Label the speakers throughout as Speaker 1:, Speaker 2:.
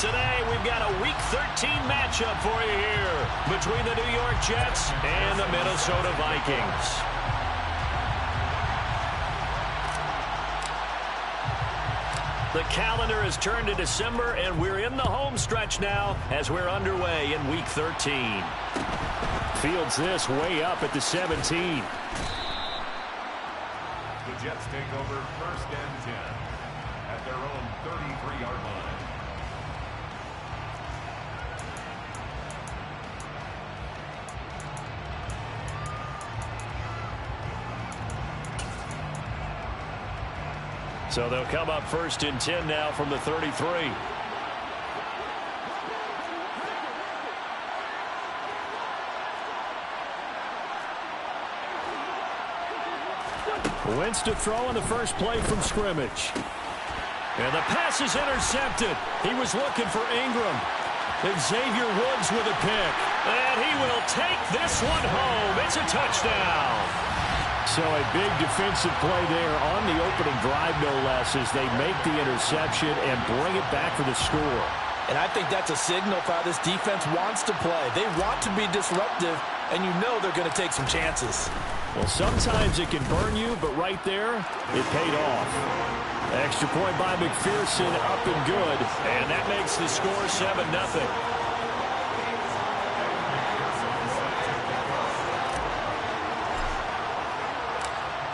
Speaker 1: today, we've got a Week 13 matchup for you here between the New York Jets and the Minnesota Vikings. The calendar has turned to December, and we're in the home stretch now as we're underway in Week 13. Fields this way up at the 17.
Speaker 2: The Jets take over 1st and 10 at their own 33-yard line.
Speaker 1: So they'll come up 1st and 10 now from the 33. Wentz to throw in the first play from scrimmage. And the pass is intercepted. He was looking for Ingram. Xavier Woods with a pick. And he will take this one home. It's a touchdown. So a big defensive play there on the opening drive, no less, as they make the interception and bring it back for the score.
Speaker 3: And I think that's a signal for how this defense wants to play. They want to be disruptive, and you know they're going to take some chances.
Speaker 1: Well, sometimes it can burn you, but right there, it paid off. Extra point by McPherson, up and good. And that makes the score 7-0.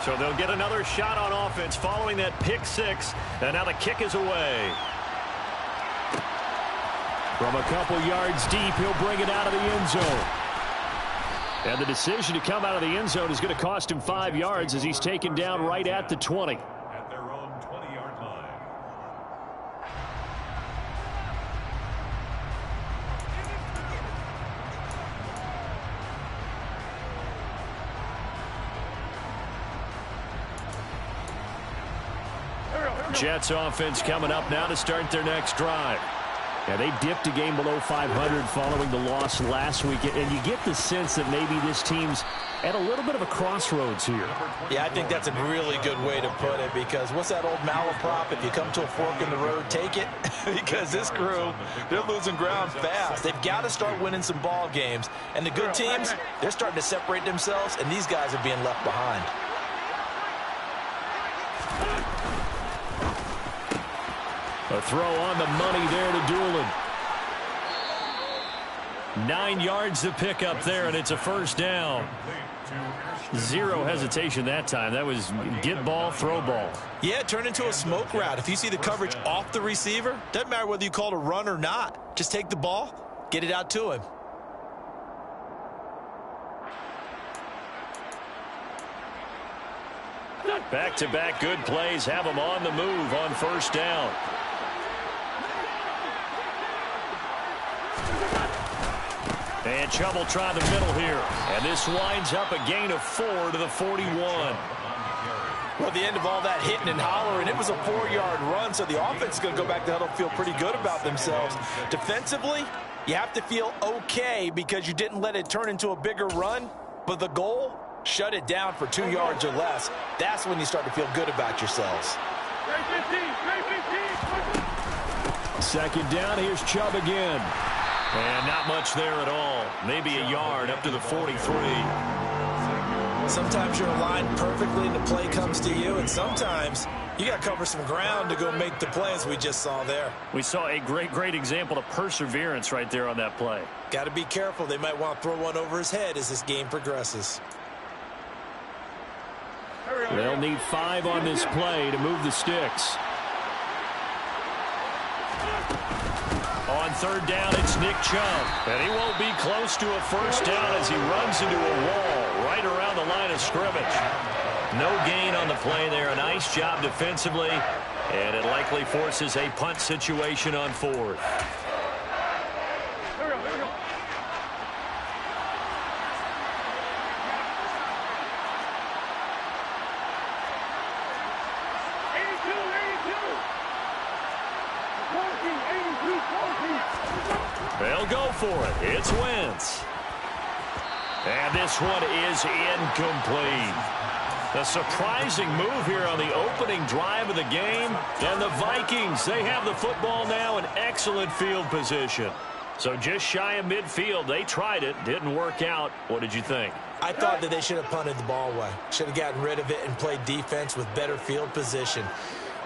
Speaker 1: So they'll get another shot on offense following that pick six. And now the kick is away. From a couple yards deep, he'll bring it out of the end zone. And the decision to come out of the end zone is going to cost him 5 yards as he's taken down right at the 20.
Speaker 2: At their own 20-yard line.
Speaker 1: Jets offense coming up now to start their next drive. Yeah, they dipped a game below 500 following the loss last week, and you get the sense that maybe this team's at a little bit of a crossroads here.
Speaker 3: Yeah, I think that's a really good way to put it, because what's that old malaprop? If you come to a fork in the road, take it. Because this crew, they're losing ground fast. They've got to start winning some ball games. And the good teams, they're starting to separate themselves, and these guys are being left behind.
Speaker 1: A throw on the money there to Doolin. 9 yards to pick up there, and it's a first down. Zero hesitation that time. That was get ball, throw ball.
Speaker 3: Yeah, it turned into a smoke route. If you see the coverage off the receiver, doesn't matter whether you call it a run or not. Just take the ball, get it out to him.
Speaker 1: Back-to-back good plays have them on the move on first down. And Chubb will try the middle here. And this winds up a gain of 4 to the 41.
Speaker 3: Well, at the end of all that hitting and hollering, it was a 4-yard run, so the offense is going to go back to huddle, feel pretty good about themselves. Defensively, you have to feel okay because you didn't let it turn into a bigger run, but the goal, shut it down for 2 yards or less. That's when you start to feel good about yourselves.
Speaker 1: Second down, here's Chubb again. And not much there at all. Maybe a yard up to the 43.
Speaker 3: Sometimes you're aligned perfectly and the play comes to you, and sometimes you got to cover some ground to go make the play, as we just saw there.
Speaker 1: We saw a great example of perseverance right there on that play.
Speaker 3: Got to be careful. They might want to throw one over his head as this game progresses.
Speaker 1: They'll need 5 on this play to move the sticks. On third down, it's Nick Chubb. And he won't be close to a first down as he runs into a wall right around the line of scrimmage. No gain on the play there. A nice job defensively. And it likely forces a punt situation on fourth. They'll go for it. It's Wentz. And this one is incomplete. A surprising move here on the opening drive of the game. And the Vikings, they have the football now in excellent field position. So just shy of midfield. They tried it. Didn't work out. What did you think?
Speaker 3: I thought that they should have punted the ball away. Should have gotten rid of it and played defense with better field position.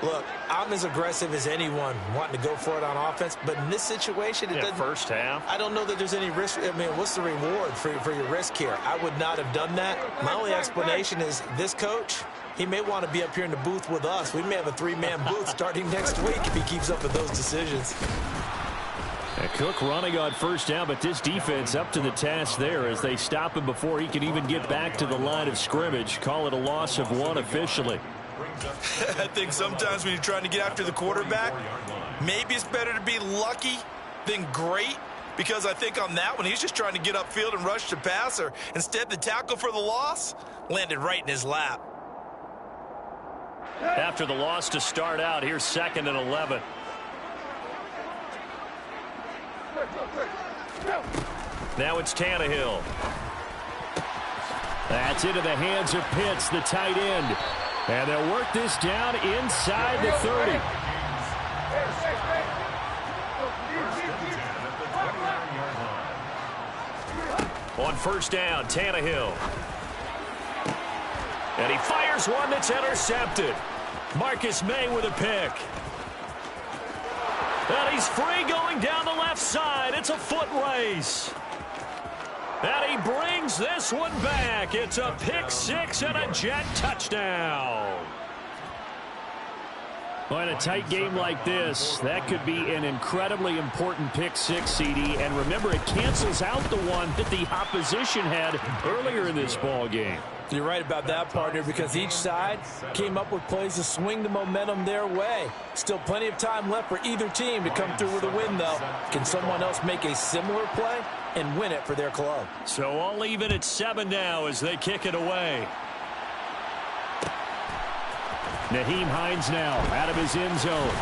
Speaker 3: Look, I'm as aggressive as anyone wanting to go for it on offense, but in this situation, it doesn't.
Speaker 1: First half.
Speaker 3: I don't know that there's any risk. I mean, what's the reward for your risk here? I would not have done that. My only explanation is this coach, he may want to be up here in the booth with us. We may have a three-man booth starting next week if he keeps up with those decisions.
Speaker 1: And Cook running on first down, but this defense up to the task there as they stop him before he can even get back to the line of scrimmage. Call it a loss of 1 officially.
Speaker 3: I think sometimes when you're trying to get after the quarterback, maybe it's better to be lucky than great, because I think on that one, he's just trying to get upfield and rush the passer. Instead, the tackle for the loss landed right in his lap.
Speaker 1: After the loss to start out, here's 2nd and 11. Now it's Tannehill. That's into the hands of Pitts, the tight end. And they'll work this down inside the 30. On first down, Tannehill. And he fires one that's intercepted. Marcus May with a pick. And he's free going down the left side. It's a foot race. And he brings this one back. It's a pick six and a Jet touchdown. Well, in a tight game like this, that could be an incredibly important pick six, CD. And remember, it cancels out the one that the opposition had earlier in this ball game.
Speaker 3: You're right about that, partner, because each side came up with plays to swing the momentum their way. Still plenty of time left for either team to come through with a win, though. Can someone else make a similar play and win it for their club?
Speaker 1: So all even at 7 now as they kick it away. Nyheim Hines now out of his end zone.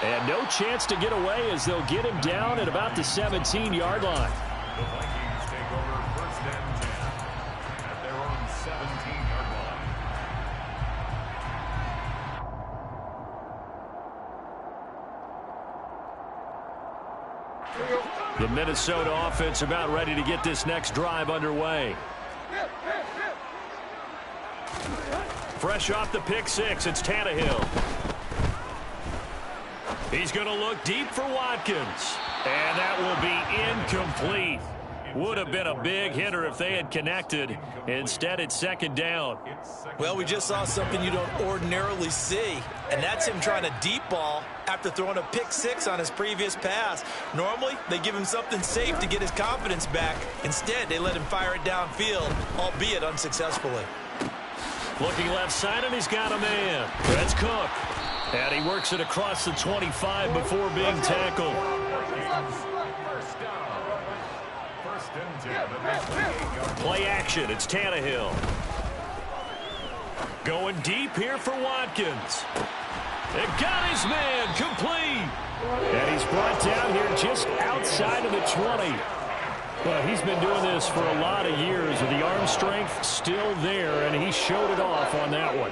Speaker 1: And no chance to get away as they'll get him down at about the 17-yard line.
Speaker 2: The Vikings take over 1st and 10 at their own 17-yard line.
Speaker 1: The Minnesota offense about ready to get this next drive underway. Fresh off the pick six, it's Tannehill. He's going to look deep for Watkins. And that will be incomplete. Would have been a big hitter if they had connected. Instead, it's 2nd down.
Speaker 3: Well, we just saw something you don't ordinarily see, and that's him trying to deep ball after throwing a pick six on his previous pass. Normally, they give him something safe to get his confidence back. Instead, they let him fire it downfield, albeit unsuccessfully.
Speaker 1: Looking left side, and he's got a man. That's Cook. And he works it across the 25 before being tackled. Play action. It's Tannehill. Going deep here for Watkins. It got his man complete. And he's brought down here just outside of the 20. Well, he's been doing this for a lot of years with the arm strength still there, and he showed it off on that one.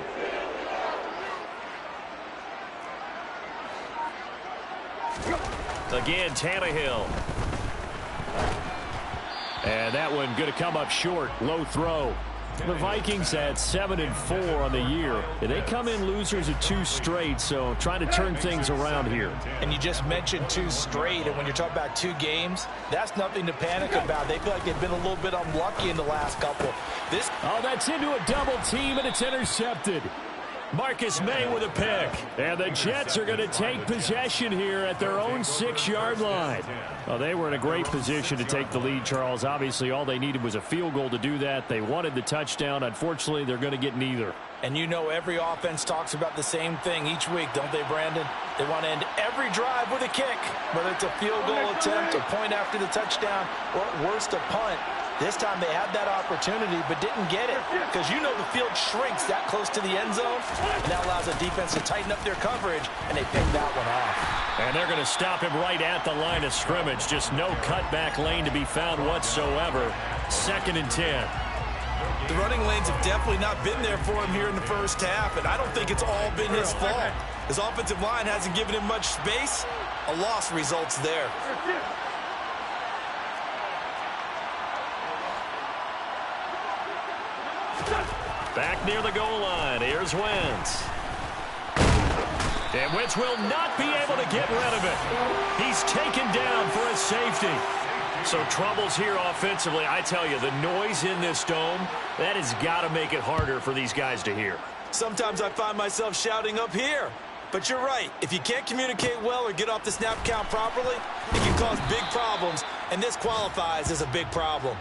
Speaker 1: Again, Tannehill. And that one going to come up short. Low throw. The Vikings had 7-4 on the year. They come in losers of 2 straight, so trying to turn things around here.
Speaker 3: And you just mentioned 2 straight, and when you're talking about 2 games, that's nothing to panic about. They feel like they've been a little bit unlucky in the last couple.
Speaker 1: Oh, that's into a double team, and it's intercepted. Marcus May with a pick. And the Jets are going to take possession here at their own 6-yard line. Well, they were in a great position to take the lead, Charles. Obviously, all they needed was a field goal to do that. They wanted the touchdown. Unfortunately, they're going to get neither.
Speaker 3: And you know every offense talks about the same thing each week, don't they, Brandon? They want to end every drive with a kick, whether it's a field goal attempt, a point after the touchdown, or at worst, a punt. This time they had that opportunity but didn't get it because you know the field shrinks that close to the end zone, and that allows the defense to tighten up their coverage, and they picked that one off.
Speaker 1: And they're going to stop him right at the line of scrimmage. Just no cutback lane to be found whatsoever. 2nd and 10.
Speaker 3: The running lanes have definitely not been there for him here in the first half, and I don't think it's all been his fault. His offensive line hasn't given him much space. A loss results there.
Speaker 1: Back near the goal line, here's Wentz. And Wentz will not be able to get rid of it. He's taken down for a safety. So troubles here offensively. I tell you, the noise in this dome, that has got to make it harder for these guys to hear.
Speaker 3: Sometimes I find myself shouting up here. But you're right. If you can't communicate well or get off the snap count properly, it can cause big problems, and this qualifies as a big problem.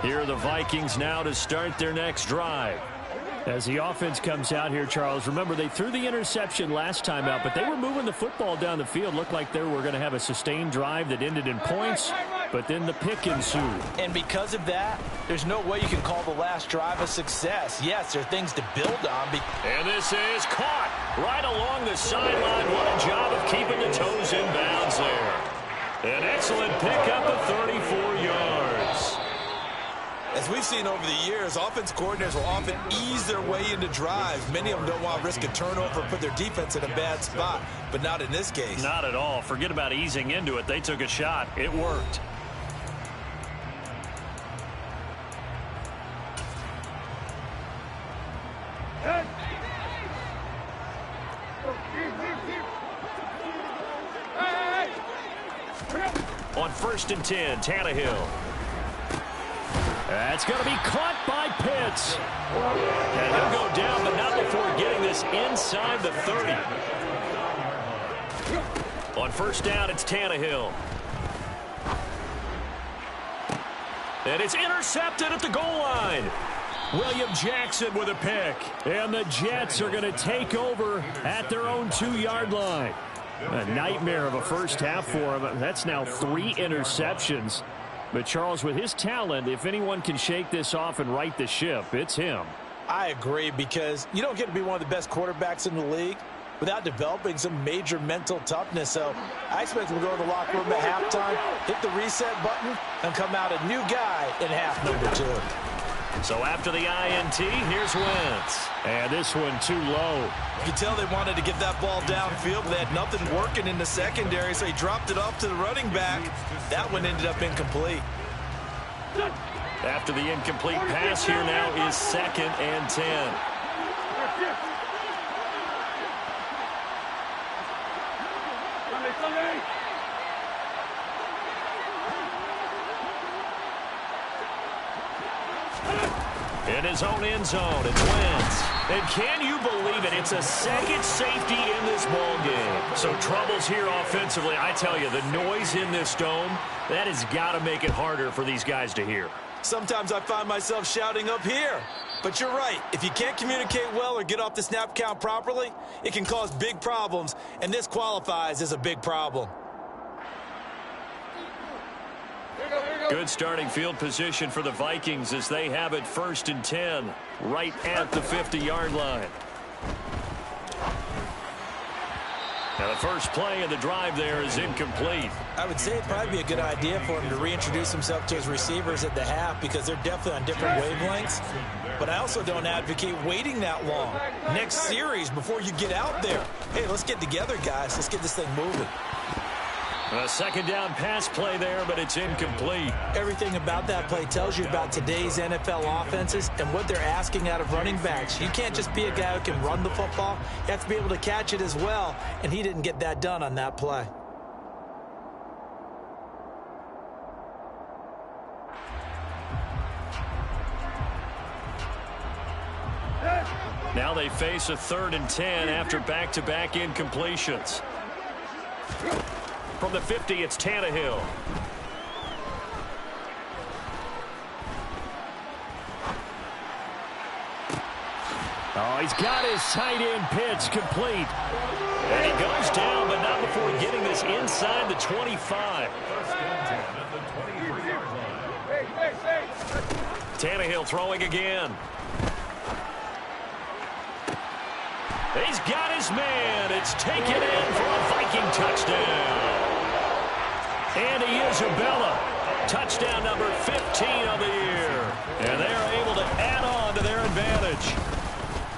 Speaker 1: Here are the Vikings now to start their next drive. As the offense comes out here, Charles, remember they threw the interception last time out, but they were moving the football down the field. Looked like they were going to have a sustained drive that ended in points, but then the pick ensued.
Speaker 3: And because of that, there's no way you can call the last drive a success. Yes, there are things to build on.
Speaker 1: And this is caught right along the sideline. What a job of keeping the toes in bounds there. An excellent pickup of 34 yards.
Speaker 3: As we've seen over the years, offense coordinators will often ease their way into drives. Many of them don't want to risk a turnover or put their defense in a bad spot, but not in this case.
Speaker 1: Not at all. Forget about easing into it. They took a shot. It worked. On 1st and 10, Tannehill. That's going to be caught by Pitts. And he'll go down, but not before getting this inside the 30. On 1st down, it's Tannehill. And it's intercepted at the goal line. William Jackson with a pick. And the Jets are going to take over at their own 2-yard line. A nightmare of a first half for him. That's now 3 interceptions. But, Charles, with his talent, if anyone can shake this off and right the ship, it's him.
Speaker 3: I agree, because you don't get to be one of the best quarterbacks in the league without developing some major mental toughness. So I expect him to go to the locker room at halftime, hit the reset button, and come out a new guy in half number 2.
Speaker 1: So after the INT, here's Wentz. And this one too low.
Speaker 3: You can tell they wanted to get that ball downfield, but they had nothing working in the secondary, so he dropped it off to the running back. That one ended up incomplete.
Speaker 1: After the incomplete pass, here now is 2nd and 10. In his own end zone, it's Wentz. And can you believe it? It's a second safety in this ball game. So troubles here offensively. I tell you, the noise in this dome, that has got to make it harder for these guys to hear.
Speaker 3: Sometimes I find myself shouting up here. But you're right. If you can't communicate well or get off the snap count properly, it can cause big problems, and this qualifies as a big problem.
Speaker 1: Good starting field position for the Vikings as they have it 1st and 10, right at the 50-yard line. Now the first play of the drive there is incomplete.
Speaker 3: I would say it'd probably be a good idea for him to reintroduce himself to his receivers at the half, because they're definitely on different wavelengths. But I also don't advocate waiting that long. Next series before you get out there. Hey, let's get together, guys. Let's get this thing moving.
Speaker 1: A 2nd down pass play there, but it's incomplete.
Speaker 3: Everything about that play tells you about today's NFL offenses and what they're asking out of running backs. You can't just be a guy who can run the football. You have to be able to catch it as well, and he didn't get that done on that play.
Speaker 1: Now they face a 3rd and 10 after back-to-back incompletions. From the 50, it's Tannehill. Oh, he's got his tight end Pitts complete. And he goes down, but not before getting this inside the 25. Tannehill throwing again. He's got his man. It's taken in for a Viking touchdown. Andy Isabella, touchdown number 15 of the year. And they are able to add on to their advantage.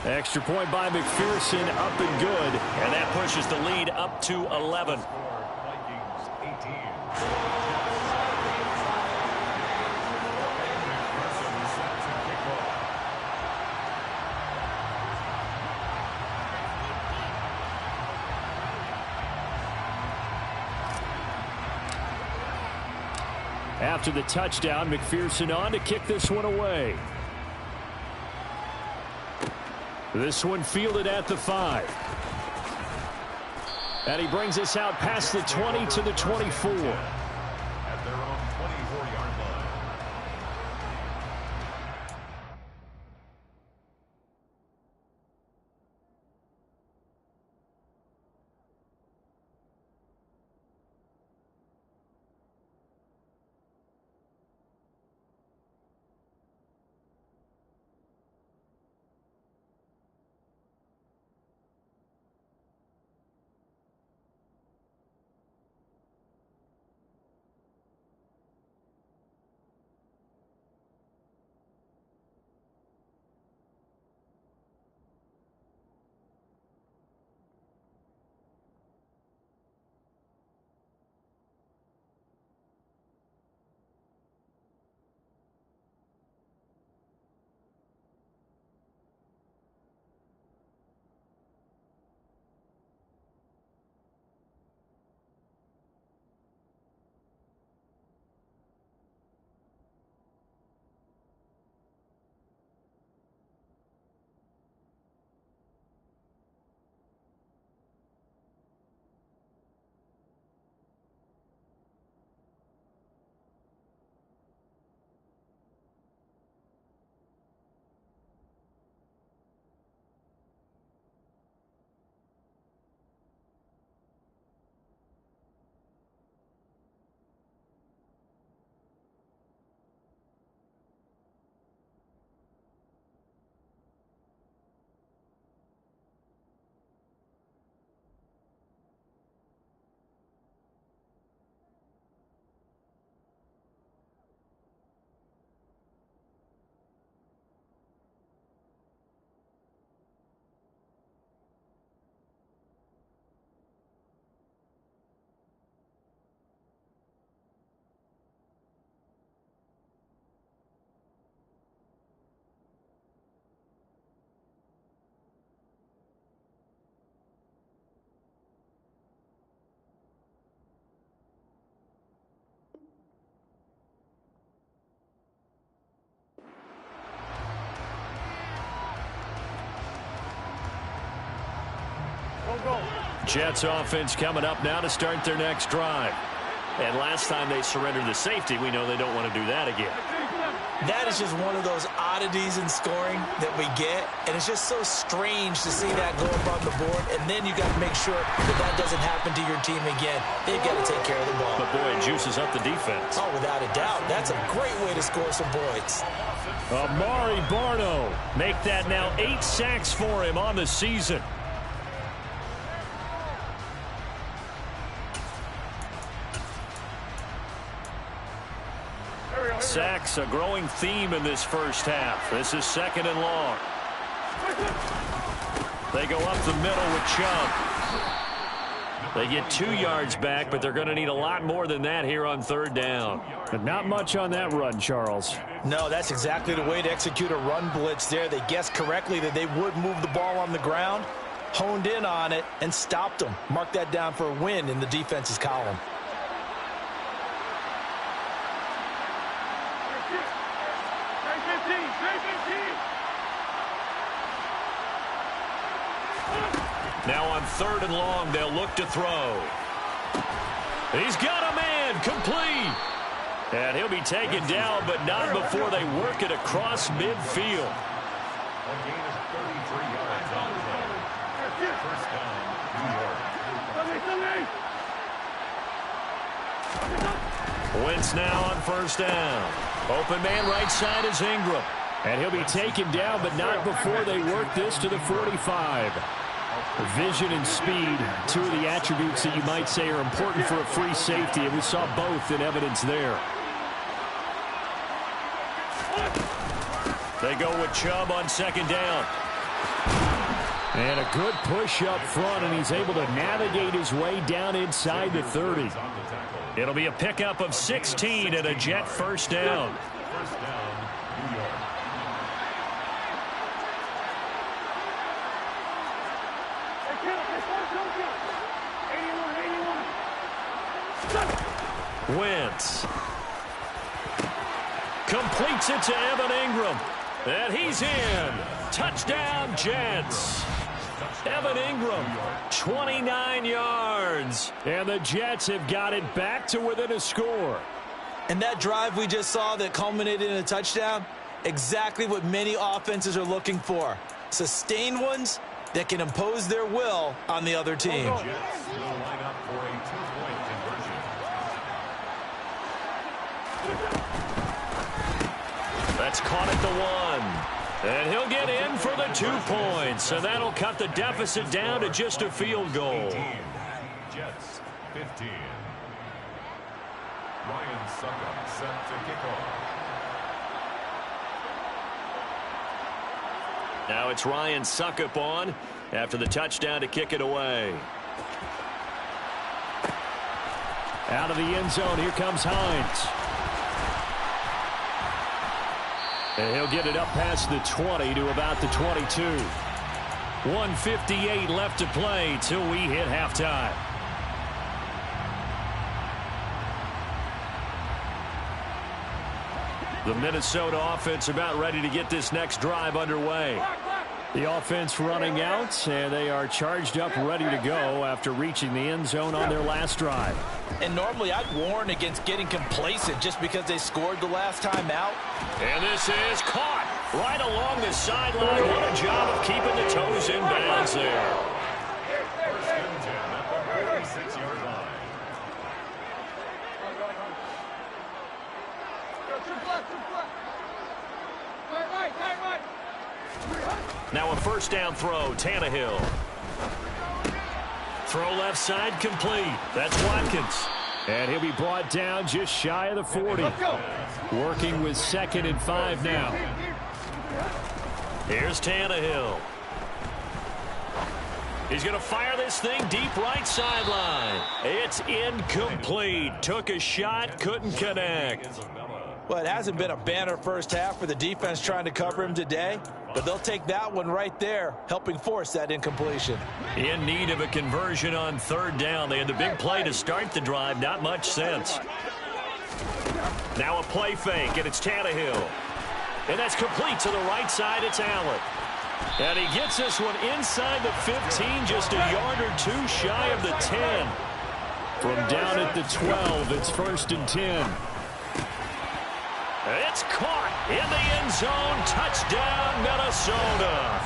Speaker 1: Extra point by McPherson, up and good. And that pushes the lead up to 11.
Speaker 2: Vikings 18.
Speaker 1: After the touchdown, McPherson on to kick this one away. This one fielded at the 5. And he brings us out past the 20 to the 24.
Speaker 2: At their own 24-yard line.
Speaker 1: Jets offense coming up now to start their next drive. And last time they surrendered the safety, we know they don't want to do that again.
Speaker 3: That is just one of those oddities in scoring that we get. And it's just so strange to see that go up on the board. And then you got to make sure that that doesn't happen to your team again. They've got to take care of the ball.
Speaker 1: But, boy, it juices up the defense.
Speaker 3: Oh, without a doubt. That's a great way to score some points.
Speaker 1: Amari Barno, make that now 8 sacks for him on the season. Sacks, a growing theme in this first half. This is 2nd and long. They go up the middle with Chubb. They get 2 yards back, but they're going to need a lot more than that here on 3rd down. But not much on that run, Charles.
Speaker 3: No, that's exactly the way to execute a run blitz there. They guessed correctly that they would move the ball on the ground, honed in on it, and stopped them. Mark that down for a win in the defense's column.
Speaker 1: Now on 3rd and long, they'll look to throw. He's got a man, complete. And he'll be taken down, but not before they work it across midfield.
Speaker 2: A gain of 33 yards on the play. First down, New York.
Speaker 1: Wentz now on 1st down. Open man right side is Ingram. And he'll be taken down, but not before they work this to the 45. Vision and speed, two of the attributes that you might say are important for a free safety, and we saw both in evidence there. They go with Chubb on second down. And a good push up front, and he's able to navigate his way down inside the 30. It'll be a pickup of 16 and a Jet first down. Wentz completes it to Evan Ingram, and he's in. Touchdown, Jets. Evan Ingram, 29 yards, and the Jets have got it back to within a score.
Speaker 3: And that drive we just saw that culminated in a touchdown, exactly what many offenses are looking for. Sustained ones that can impose their will on the other team.
Speaker 2: Jets will line up for a two-point conversion.
Speaker 1: That's caught at the 1. And he'll get in for the 2 points. And that'll cut the deficit down to just a field goal.
Speaker 2: 18. Jets 15. Ryan Succop set to kick off.
Speaker 1: Now it's Ryan Succop on after the touchdown to kick it away. Out of the end zone, here comes Hines. And he'll get it up past the 20 to about the 22. 1:58 left to play till we hit halftime. The Minnesota offense about ready to get this next drive underway. The offense running out, and they are charged up, ready to go after reaching the end zone on their last drive.
Speaker 3: And normally I'd warn against getting complacent just because they scored the last time out.
Speaker 1: And this is caught right along the sideline. What a job of keeping the toes in bounds there.
Speaker 2: First and 10 at the 46-yard line.
Speaker 1: Now a first down throw, Tannehill. Throw left side complete. That's Watkins. And he'll be brought down just shy of the 40. Working with 2nd and 5 now. Here's Tannehill. He's going to fire this thing deep right sideline. It's incomplete. Took a shot, couldn't connect.
Speaker 3: Well, it hasn't been a banner first half for the defense trying to cover him today, but they'll take that one right there, helping force that incompletion.
Speaker 1: In need of a conversion on 3rd down. They had the big play to start the drive. Not much sense. Now a play fake, and it's Tannehill. And that's complete to the right side. It's Allen. And he gets this one inside the 15, just a yard or 2 shy of the 10. From down at the 12, it's 1st and 10. It's caught in the end zone. Touchdown, Minnesota.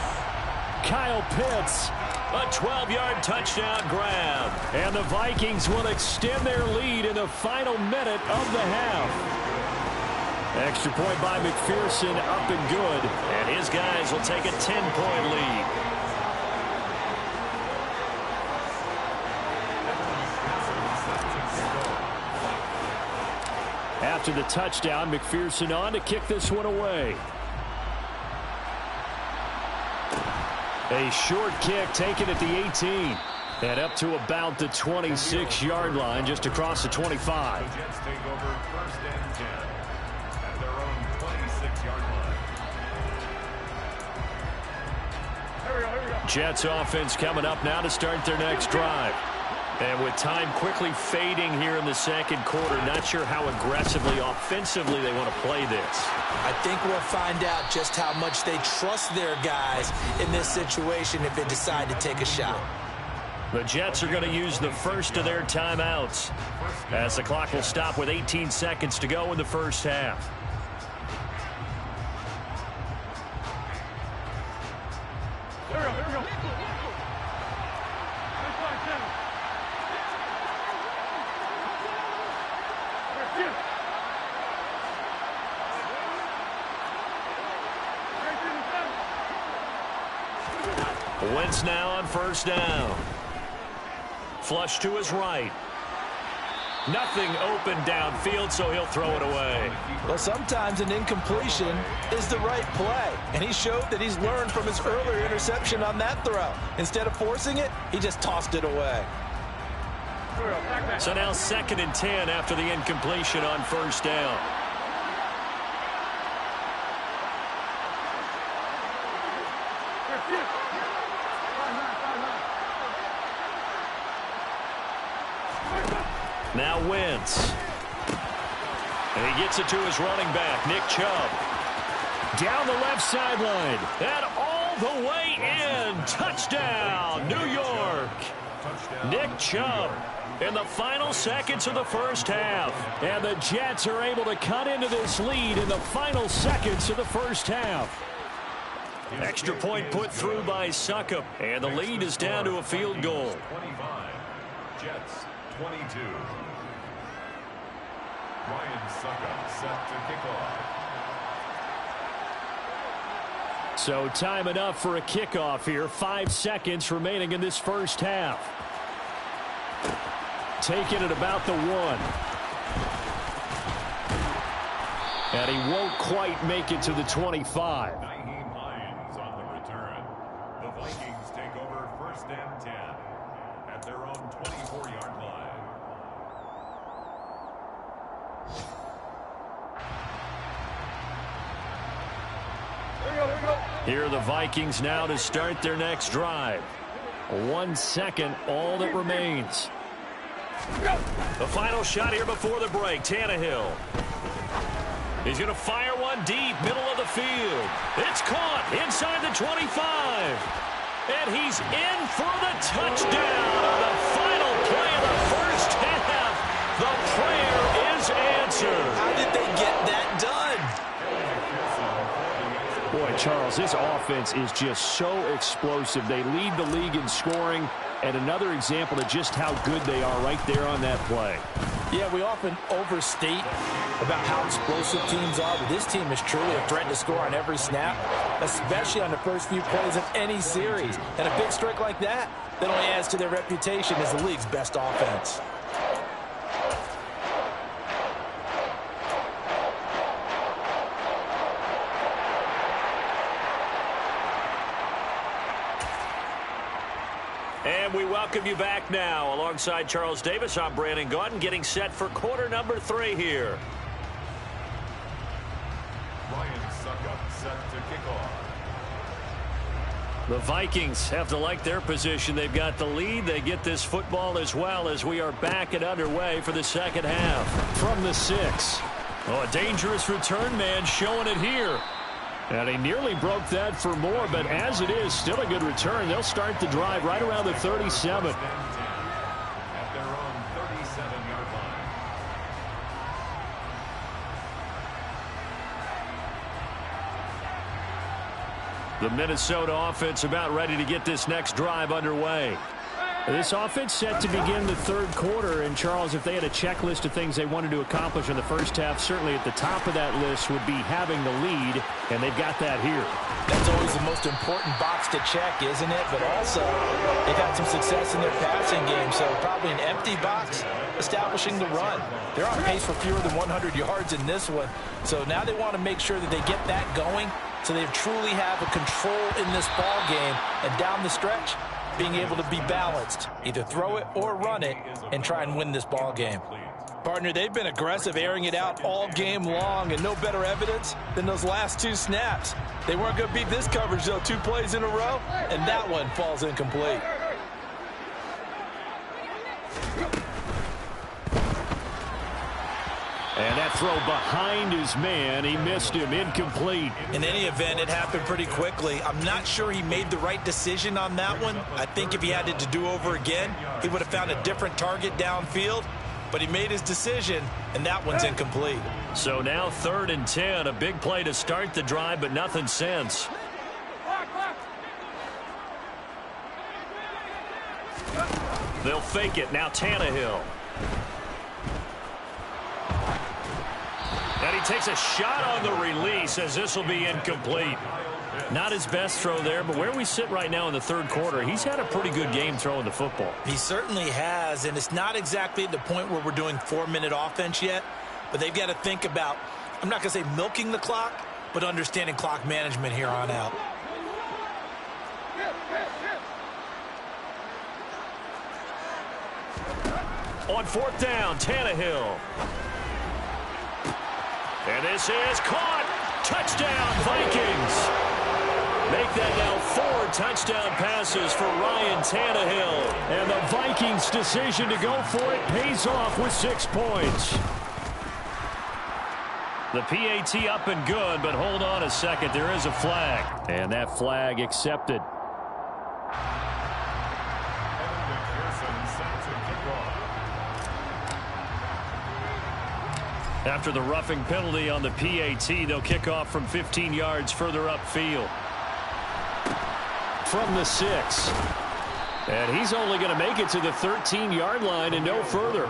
Speaker 1: Kyle Pitts, a 12-yard touchdown grab. And the Vikings will extend their lead in the final minute of the half. Extra point by McPherson, up and good. And his guys will take a 10-point lead. After the touchdown, McPherson on to kick this one away. A short kick taken at the 18. And up to about the 26-yard line, just across the 25.
Speaker 2: The Jets take over 1st and 10 at their own 26-yard line.
Speaker 1: Jets offense coming up now to start their next drive. And with time quickly fading here in the 2nd quarter, not sure how aggressively, offensively they want to play this.
Speaker 3: I think we'll find out just how much they trust their guys in this situation if they decide to take a shot.
Speaker 1: The Jets are going to use the first of their timeouts as the clock will stop with 18 seconds to go in the first half. Wentz now on first down. Flush to his right. Nothing open downfield, so he'll throw it away.
Speaker 3: Well, sometimes an incompletion is the right play, and he showed that he's learned from his earlier interception on that throw. Instead of forcing it, he just tossed it away.
Speaker 1: So now 2nd and 10 after the incompletion on first down. Now Wentz. And he gets it to his running back, Nick Chubb. Down the left sideline. And all the way in. Touchdown, New York. Nick Chubb in the final seconds of the first half. And the Jets are able to cut into this lead in the final seconds of the first half. Extra point put through by Succop. And the lead is down to a field goal.
Speaker 2: 25. Jets 22. Ryan Succop set to kick off.
Speaker 1: So time enough for a kickoff here. 5 seconds remaining in this first half. Taken at about the 1. And he won't quite make it to the 25.
Speaker 2: Nyheim Hines on the return. The Vikings take over 1st and 10 at their own 24-yard line.
Speaker 1: Here are the Vikings now to start their next drive. 1 second, all that remains. The final shot here before the break. Tannehill. He's going to fire one deep, middle of the field. It's caught inside the 25. And he's in for the touchdown on the final play of the first half. The prayer is answered.
Speaker 3: How did they get that done?
Speaker 1: Boy, Charles, this offense is just so explosive. They lead the league in scoring, and another example of just how good they are right there on that play.
Speaker 3: Yeah, we often overstate about how explosive teams are, but this team is truly a threat to score on every snap, especially on the first few plays of any series. And a big strike like that only adds to their reputation as the league's best offense.
Speaker 1: And we welcome you back now. Alongside Charles Davis, I'm Brandon Gaudin, getting set for quarter number 3 here.
Speaker 2: Ryan Succop set to kick off.
Speaker 1: The Vikings have to like their position. They've got the lead. They get this football as well as we are back and underway for the second half. From the 6. Oh, a dangerous return man showing it here. And he nearly broke that for more, but as it is, still a good return. They'll start the drive right around the 37.
Speaker 2: At their own 37-yard line.
Speaker 1: The Minnesota offense about ready to get this next drive underway. This offense set to begin the 3rd quarter, and Charles, if they had a checklist of things they wanted to accomplish in the first half, certainly at the top of that list would be having the lead, and they've got that here.
Speaker 3: That's always the most important box to check, isn't it? But also, they've had some success in their passing game, so probably an empty box establishing the run. They're on pace for fewer than 100 yards in this one, so now they want to make sure that they get that going so they truly have a control in this ball game, and down the stretch, being able to be balanced, either throw it or run it, and try and win this ball game. Partner, they've been aggressive, airing it out all game long, and no better evidence than those last 2 snaps. They weren't going to beat this coverage, though, 2 plays in a row, and that one falls incomplete.
Speaker 1: And that throw behind his man, he missed him, incomplete.
Speaker 3: In any event, it happened pretty quickly. I'm not sure he made the right decision on that one. I think if he had it to do over again, he would have found a different target downfield. But he made his decision, and that one's incomplete.
Speaker 1: So now 3rd and 10, a big play to start the drive, but nothing since. They'll fake it. Now Tannehill. And he takes a shot on the release as this will be incomplete. Not his best throw there, but where we sit right now in the third quarter, he's had a pretty good game throwing the football.
Speaker 3: He certainly has, and it's not exactly at the point where we're doing 4-minute offense yet, but they've got to think about, I'm not going to say milking the clock, but understanding clock management here on out.
Speaker 1: On fourth down, Tannehill. And this is caught. Touchdown, Vikings. Make that now 4 touchdown passes for Ryan Tannehill. And the Vikings' decision to go for it pays off with 6 points. The PAT up and good, but hold on a second. There is a flag. And that flag accepted. After the roughing penalty on the PAT, they'll kick off from 15 yards further upfield. From the 6. And he's only going to make it to the 13-yard line and no further.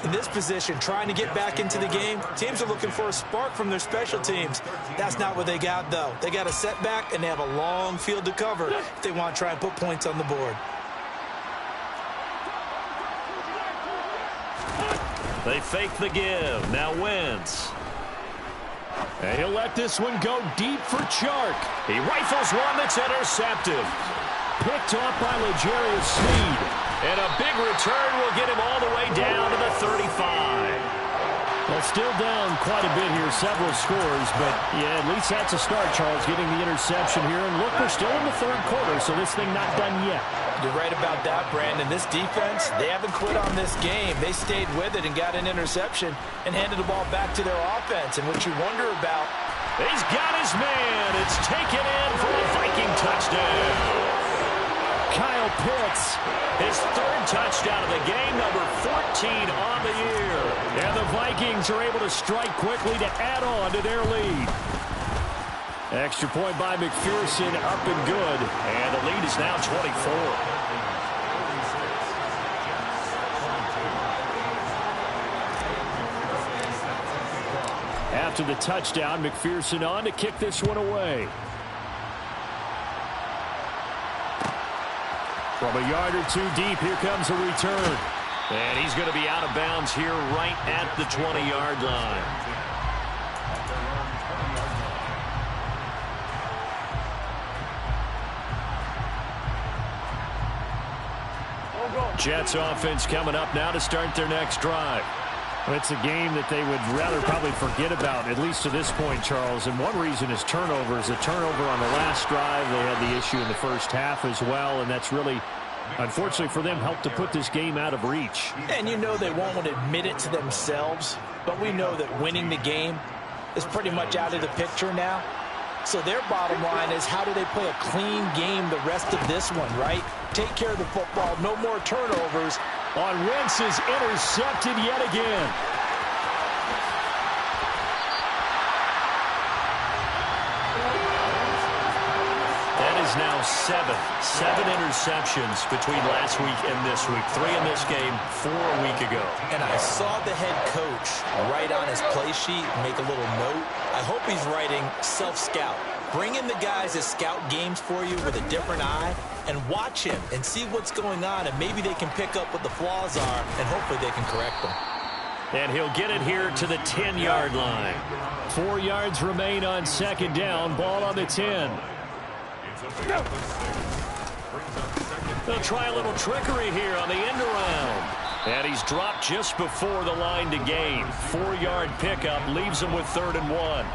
Speaker 3: In this position, trying to get back into the game, teams are looking for a spark from their special teams. That's not what they got, though. They got a setback, and they have a long field to cover if they want to try and put points on the board.
Speaker 1: They fake the give. Now Wentz. And he'll let this one go deep for Chark. He rifles one that's intercepted. Picked off by L'Jarius Sneed. And a big return will get him all the way down to the 35. Well, still down quite a bit here, several scores, but yeah, at least that's a start, Charles, getting the interception here. And look, we're still in the third quarter, so this thing not done yet.
Speaker 3: You're right about that, Brandon. This defense, they haven't quit on this game. They stayed with it and got an interception and handed the ball back to their offense. And what you wonder about...
Speaker 1: He's got his man. It's taken in for a Viking touchdown. Kyle Pitts, his 3rd touchdown of the game, number 14 on the year. And the Vikings are able to strike quickly to add on to their lead. Extra point by McPherson, up and good. And the lead is now 24. After the touchdown, McPherson on to kick this one away. From a yard or 2 deep, here comes a return. And he's going to be out of bounds here right at the 20-yard line. Jets offense coming up now to start their next drive. Well, it's a game that they would rather probably forget about, at least to this point, Charles. And one reason is turnovers. A turnover on the last drive. They had the issue in the first half as well, and that's really, unfortunately for them, helped to put this game out of reach.
Speaker 3: And you know they won't want to admit it to themselves, but we know that winning the game is pretty much out of the picture now. So their bottom line is, how do they play a clean game the rest of this one, right? Take care of the football, no more turnovers.
Speaker 1: On Wentz is intercepted yet again. That is now 7 interceptions between last week and this week. 3 in this game, 4 a week ago.
Speaker 3: And I saw the head coach write on his play sheet, make a little note. I hope he's writing self-scout. Bring in the guys that scout games for you with a different eye and watch him and see what's going on, and maybe they can pick up what the flaws are, and hopefully they can correct them.
Speaker 1: And he'll get it here to the 10-yard line. 4 yards remain on second down. Ball on the 10. They'll try a little trickery here on the end around. And he's dropped just before the line to gain. 4-yard pickup leaves him with 3rd and 1.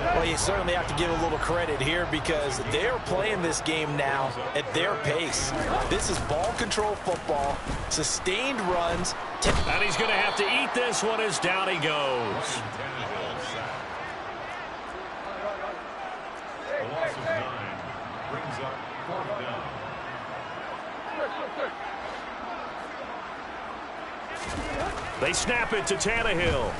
Speaker 3: Well, you certainly have to give a little credit here because they're playing this game now at their pace. This is ball control football, sustained runs.
Speaker 1: And he's going to have to eat this one as down he goes.
Speaker 2: A loss of 9 brings up 4th down.
Speaker 1: They snap it to Tannehill.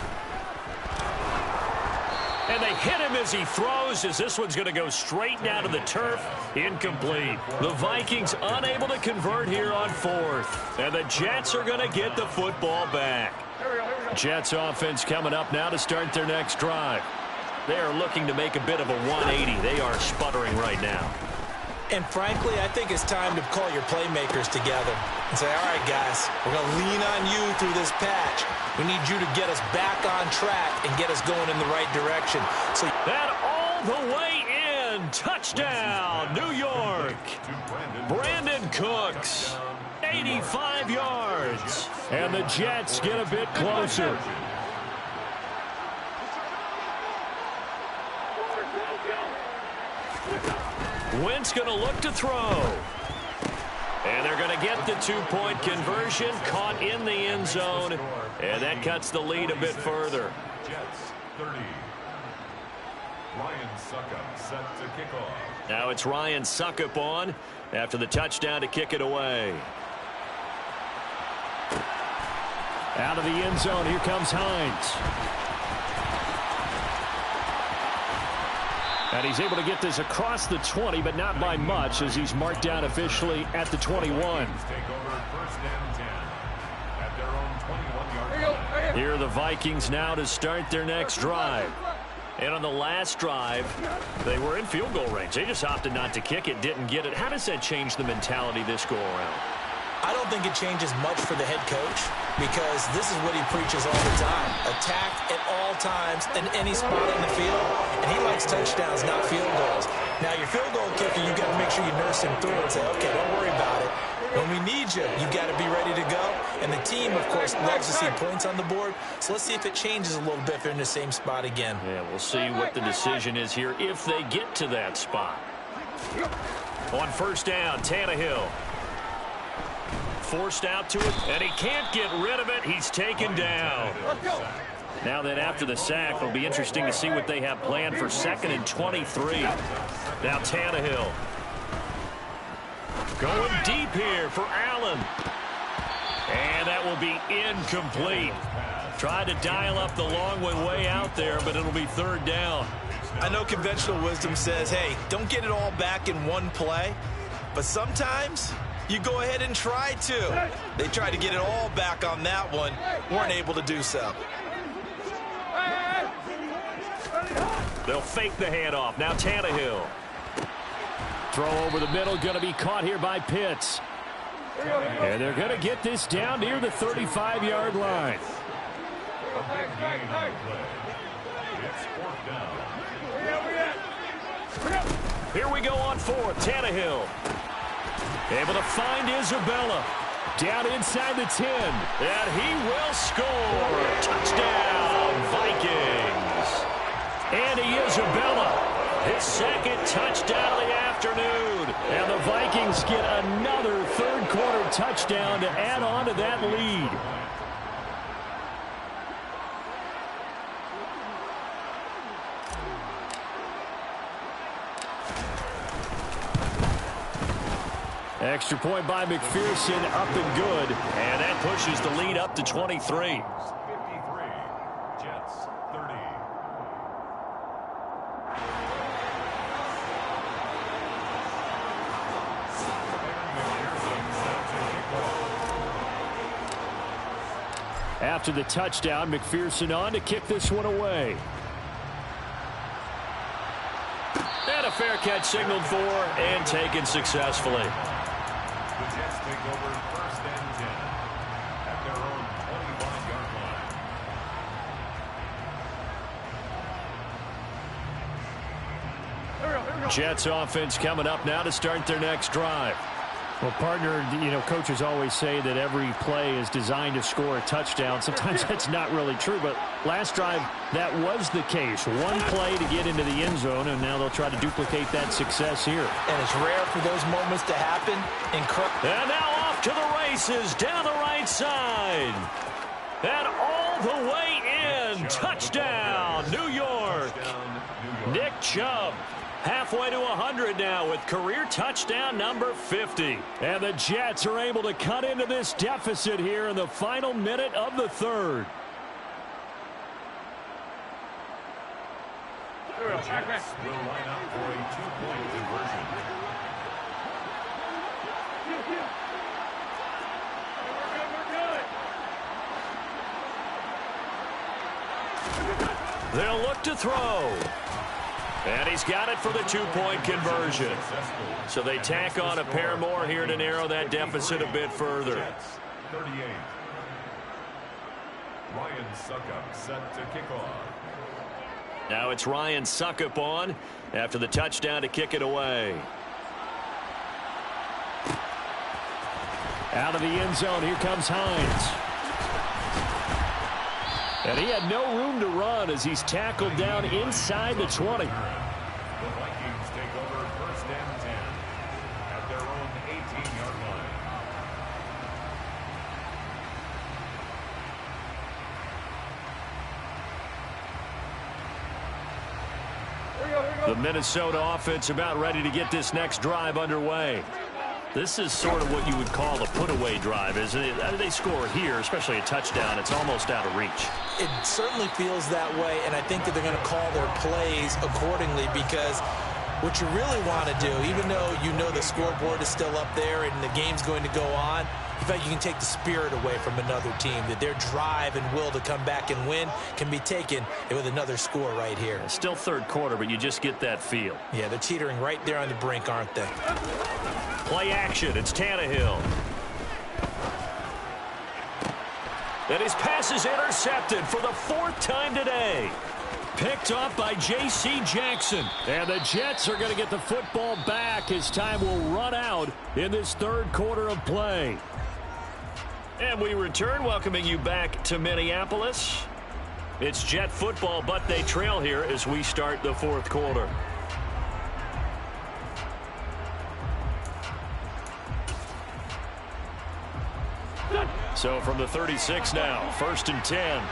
Speaker 1: And they hit him as he throws, as this one's going to go straight down to the turf. Incomplete. The Vikings unable to convert here on 4th. And the Jets are going to get the football back. Jets offense coming up now to start their next drive. They are looking to make a bit of a 180. They are sputtering right now.
Speaker 3: And frankly, I think it's time to call your playmakers together and say, all right, guys, we're going to lean on you through this patch. We need you to get us back on track and get us going in the right direction. So
Speaker 1: that all the way in. Touchdown, New York. Brandon Cooks, 85 yards. And the Jets get a bit closer. Wentz going to look to throw. And they're going to get the 2-point conversion, caught in the end zone, and that cuts the lead a bit further.
Speaker 2: Jets 30. Ryan Suckup set to kick off.
Speaker 1: Now it's Ryan Suckup on after the touchdown to kick it away. Out of the end zone, here comes Hines. And he's able to get this across the 20, but not by much, as he's marked down officially at the 21.
Speaker 2: Take over first and 10 at their own 21-yard line.
Speaker 1: Here are the Vikings now to start their next drive. And on the last drive, they were in field goal range. They just opted not to kick it, didn't get it. How does that change the mentality this go around?
Speaker 3: I don't think it changes much for the head coach, because this is what he preaches all the time. Attack at all times in any spot on the field, and he likes touchdowns, not field goals. Now, your field goal kicker, you've got to make sure you nurse him through and say, okay, don't worry about it. When we need you, you've got to be ready to go. And the team, of course, loves to see points on the board. So let's see if it changes a little bit if they're in the same spot again.
Speaker 1: Yeah, we'll see what the decision is here if they get to that spot. On first down, Tannehill. Forced out to it, and he can't get rid of it. He's taken down. Now then, after the sack, it'll be interesting to see what they have planned for 2nd and 23. Now Tannehill. Going deep here for Allen. And that will be incomplete. Tried to dial up the long way out there, but it'll be 3rd down.
Speaker 3: I know conventional wisdom says, hey, don't get it all back in one play. But sometimes you go ahead and try to. They tried to get it all back on that one. Weren't able to do so.
Speaker 1: They'll fake the handoff. Now Tannehill. Throw over the middle. Going to be caught here by Pitts. And they're going to get this down near the 35-yard line.
Speaker 2: A big game on the play. It's 4th down.
Speaker 1: Here we go on 4th. Tannehill. Able to find Isabella. Down inside the 10. And he will score. Touchdown, Vikings. Andy Isabella. His 2nd touchdown of the afternoon. And the Vikings get another 3rd quarter touchdown to add on to that lead. Extra point by McPherson, up and good. And that pushes the lead up to 23.
Speaker 2: 53. Jets 30.
Speaker 1: After the touchdown, McPherson on to kick this one away. And a fair catch signaled for and taken successfully.
Speaker 2: The Jets take over 1st and 10 at their own 21-yard line.
Speaker 1: Jets offense coming up now to start their next drive. Well, partner, coaches always say that every play is designed to score a touchdown. Sometimes that's not really true, but last drive, that was the case. One play to get into the end zone, and now they'll try to duplicate that success here.
Speaker 3: And it's rare for those moments to happen.
Speaker 1: And now off to the races down the right side. And all the way in. Touchdown, New York. Nick Chubb. Halfway to 100 now with career touchdown number 50. And the Jets are able to cut into this deficit here in the final minute of the 3rd.
Speaker 2: The Jets will line up for a 2-point conversion.
Speaker 1: They'll look to throw. And he's got it for the two-point conversion. So they tack on a pair more here to narrow that deficit a bit further.
Speaker 2: 38. Ryan Suckup set to kick off.
Speaker 1: Now it's Ryan Suckup on after the touchdown to kick it away. Out of the end zone, here comes Hines. And he had no room to run as he's tackled down inside the 20.
Speaker 2: The Vikings take over first and 10 at their own 18-yard line.
Speaker 1: The Minnesota offense about ready to get this next drive underway. This is sort of what you would call a put-away drive, isn't it? They score here, especially a touchdown. It's almost out of reach.
Speaker 3: It certainly feels that way, and I think that they're going to call their plays accordingly because what you really want to do, even though you know the scoreboard is still up there and the game's going to go on, in fact, you can take the spirit away from another team, that their drive and will to come back and win can be taken with another score right here.
Speaker 1: Still third quarter, but you just get that feel.
Speaker 3: Yeah, they're teetering right there on the brink, aren't they?
Speaker 1: Play action. It's Tannehill. And his pass is intercepted for the fourth time today. Picked off by J.C. Jackson. And the Jets are going to get the football back as time will run out in this third quarter of play. And we return, welcoming you back to Minneapolis. It's Jet football, but they trail here as we start the fourth quarter. So from the 36 now, first and 10.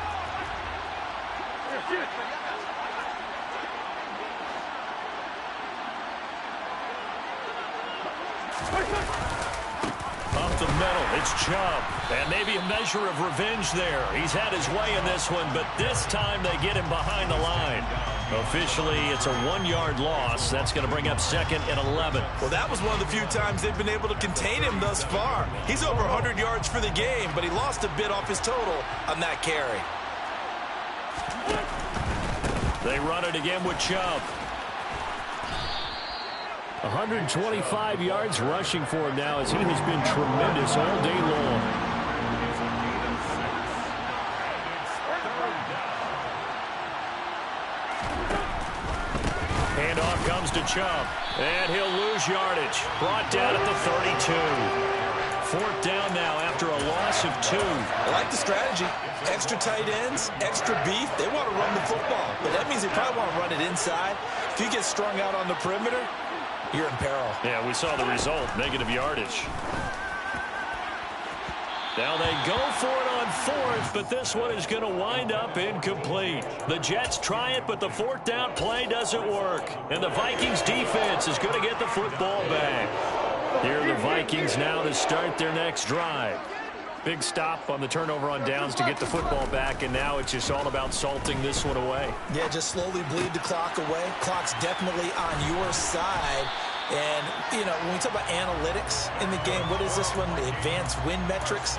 Speaker 1: Up the middle, it's Chubb. And maybe a measure of revenge there. He's had his way in this one, but this time they get him behind the line. Officially, it's a 1-yard loss. That's going to bring up second and 11.
Speaker 3: Well, that was one of the few times they've been able to contain him thus far. He's over 100 yards for the game, but he lost a bit off his total on that carry.
Speaker 1: They run it again with Chubb. 125 yards rushing for him now as he has been tremendous all day long. Handoff comes to Chubb, and he'll lose yardage. Brought down at the 32. Fourth down now after a loss of 2.
Speaker 3: I like the strategy. Extra tight ends, extra beef. They want to run the football, but that means they probably want to run it inside. If you get strung out on the perimeter, you're in peril.
Speaker 1: Yeah, we saw the result, negative yardage. Now they go for it on fourth, but this one is going to wind up incomplete. The Jets try it, but the fourth down play doesn't work. And the Vikings defense is going to get the football back. Here are the Vikings now to start their next drive. Big stop on the turnover on downs to get the football back, and now it's just all about salting this one away.
Speaker 3: Yeah, just slowly bleed the clock away. Clock's definitely on your side. And, you know, when we talk about analytics in the game, what is this one? The advanced win metrics?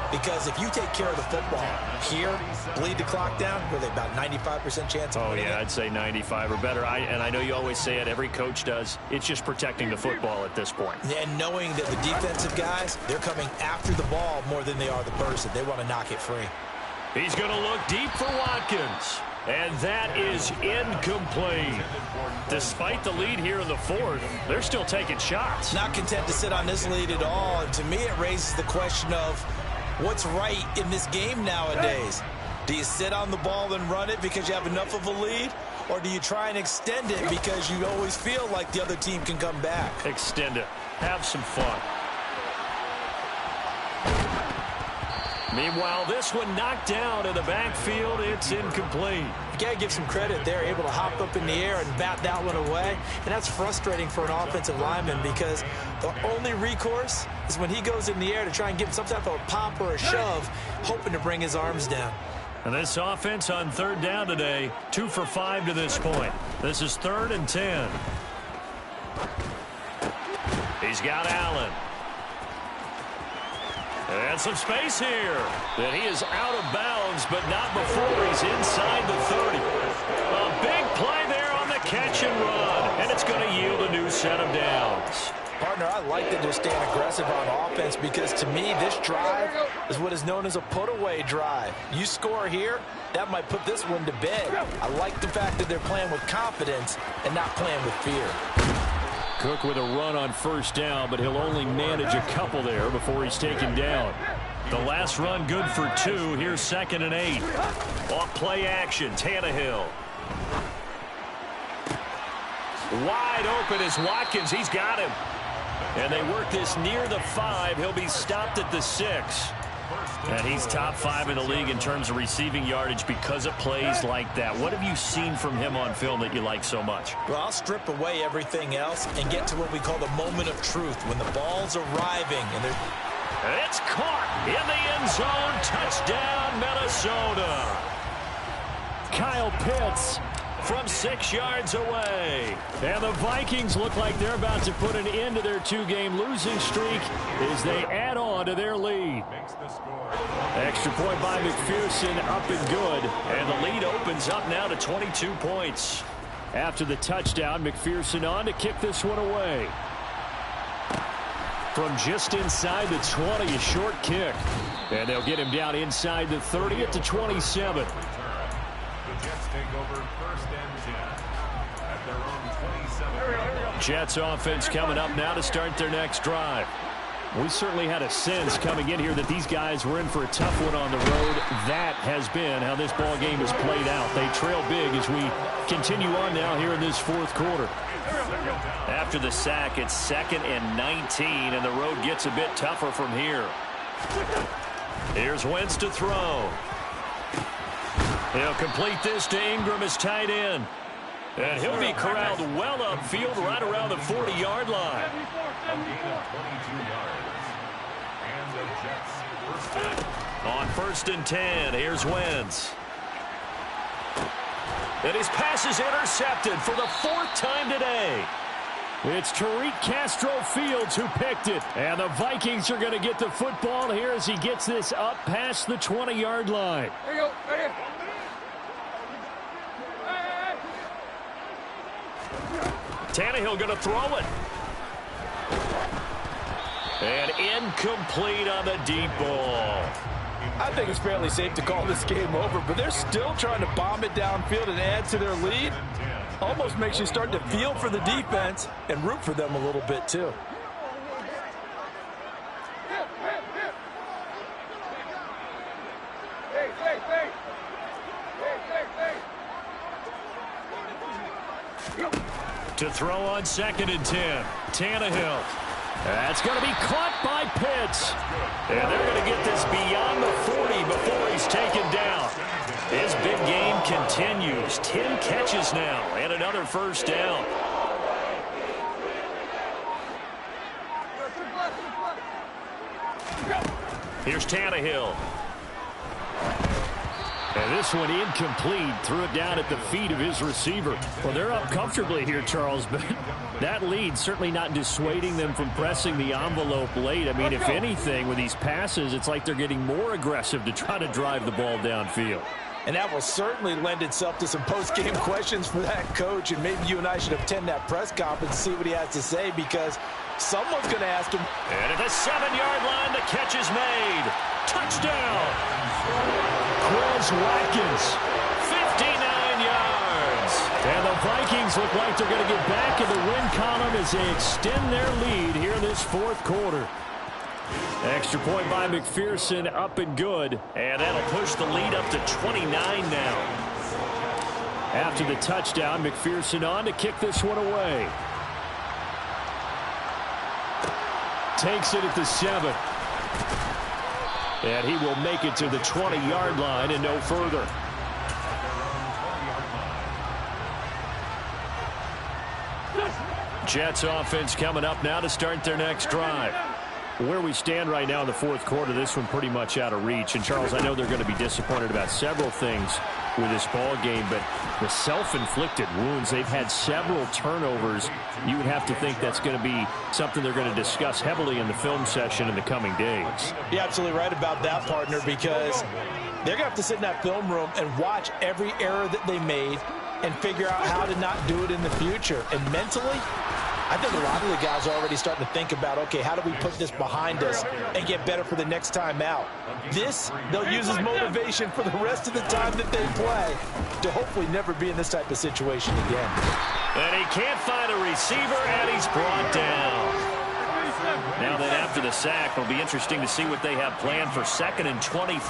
Speaker 3: Because if you take care of the football here, bleed the clock down, were they about 95% chance of winning it?
Speaker 1: I'd say 95 or better. And I know you always say it, every coach does. It's just protecting the football at this point.
Speaker 3: And knowing that the defensive guys, they're coming after the ball more than they are the person. They want to knock it free.
Speaker 1: He's going to look deep for Watkins. And that is incomplete. Despite the lead here in the fourth, they're still taking shots.
Speaker 3: Not content to sit on this lead at all. And to me, it raises the question of what's right in this game nowadays. Do you sit on the ball and run it because you have enough of a lead? Or do you try and extend it because you always feel like the other team can come back?
Speaker 1: Extend it. Have some fun. Meanwhile, this one knocked down in the backfield. It's incomplete.
Speaker 3: You got to give some credit. They're able to hop up in the air and bat that one away. And that's frustrating for an offensive lineman because the only recourse is when he goes in the air to try and give some type of a pop or a shove, hoping to bring his arms down.
Speaker 1: And this offense on third down today, 2 for 5 to this point. This is 3rd and 10. He's got Allen. And some space here. And he is out of bounds, but not before he's inside the 30. play-action run, and it's going to yield a new set of downs.
Speaker 3: Partner, I like that they're staying aggressive on offense because, to me, this drive is what is known as a put-away drive. You score here, that might put this one to bed. I like the fact that they're playing with confidence and not playing with fear.
Speaker 1: Cook with a run on first down, but he'll only manage a couple there before he's taken down. The last run good for 2. Here's 2nd and 8. Off play action, Tannehill. Wide open is Watkins. He's got him. And they work this near the 5. He'll be stopped at the 6. And he's top 5 in the league in terms of receiving yardage because of plays like that. What have you seen from him on film that you like so much?
Speaker 3: Well, I'll strip away everything else and get to what we call the moment of truth, when the ball's arriving and they're...
Speaker 1: It's caught in the end zone. Touchdown, Minnesota. Kyle Pitts from 6 yards away. And the Vikings look like they're about to put an end to their 2-game losing streak as they add on to their lead. Extra point by McPherson, up and good. And the lead opens up now to 22 points. After the touchdown, McPherson on to kick this one away. From just inside the 20, a short kick. And they'll get him down inside the 30 at the 27.
Speaker 2: The Jets take over 1st and 10 at their own 27.
Speaker 1: Jets offense coming up now to start their next drive. We certainly had a sense coming in here that these guys were in for a tough one on the road. That has been how this ball game has played out. They trail big as we continue on now here in this 4th quarter. After the sack, it's 2nd and 19, and the road gets a bit tougher from here. Here's Wentz to throw. He'll complete this to Ingram as tight end. And he'll be corralled well upfield right around the 40-yard line.
Speaker 2: A gain of 22 yards. And the Jets first down.
Speaker 1: On 1st and 10, here's Wentz. And his pass is intercepted for the 4th time today. It's Tariq Castro-Fields who picked it. And the Vikings are going to get the football here as he gets this up past the 20-yard line.
Speaker 4: There you go. Right here.
Speaker 1: Tannehill going to throw it. And incomplete on the deep ball.
Speaker 3: I think it's fairly safe to call this game over, but they're still trying to bomb it downfield and add to their lead. Almost makes you start to feel for the defense and root for them a little bit too.
Speaker 1: To throw on 2nd and 10. Tannehill. That's going to be caught by Pitts. And they're going to get this beyond the 40 before he's taken down. His big game continues. 10 catches now and another 1st down. Here's Tannehill. And this one incomplete. Threw it down at the feet of his receiver. Well, they're up comfortably here, Charles, but that lead certainly not dissuading them from pressing the envelope late. I mean, if anything, with these passes, it's like they're getting more aggressive to try to drive the ball downfield.
Speaker 3: And that will certainly lend itself to some post-game questions for that coach. And maybe you and I should attend that press conference and see what he has to say, because someone's going to ask him.
Speaker 1: And at the 7-yard line, the catch is made. Touchdown! Quez Watkins, 59 yards. And the Vikings look like they're going to get back in the win column as they extend their lead here in this 4th quarter. Extra point by McPherson, up and good. And that'll push the lead up to 29 now. After the touchdown, McPherson on to kick this one away. Takes it at the 7. And he will make it to the 20-yard line and no further. Jets offense coming up now to start their next drive. Where we stand right now in the 4th quarter, this one pretty much out of reach. And, Charles, I know they're going to be disappointed about several things with this ball game, but the self-inflicted wounds, they've had several turnovers. You would have to think that's going to be something they're going to discuss heavily in the film session in the coming days.
Speaker 3: You're absolutely right about that, partner, because they're going to have to sit in that film room and watch every error that they made and figure out how to not do it in the future. And mentally, I think a lot of the guys are already starting to think about, okay, how do we put this behind us and get better for the next time out? This, they'll use as motivation for the rest of the time that they play to hopefully never be in this type of situation again.
Speaker 1: And he can't find a receiver, and he's brought down. Now then, after the sack, it'll be interesting to see what they have planned for 2nd and 23.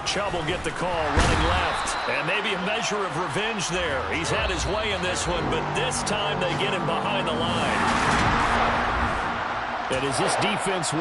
Speaker 1: Chubb will get the call, running left. And maybe a measure of revenge there. He's had his way in this one, but this time they get him behind the line. And as this defense...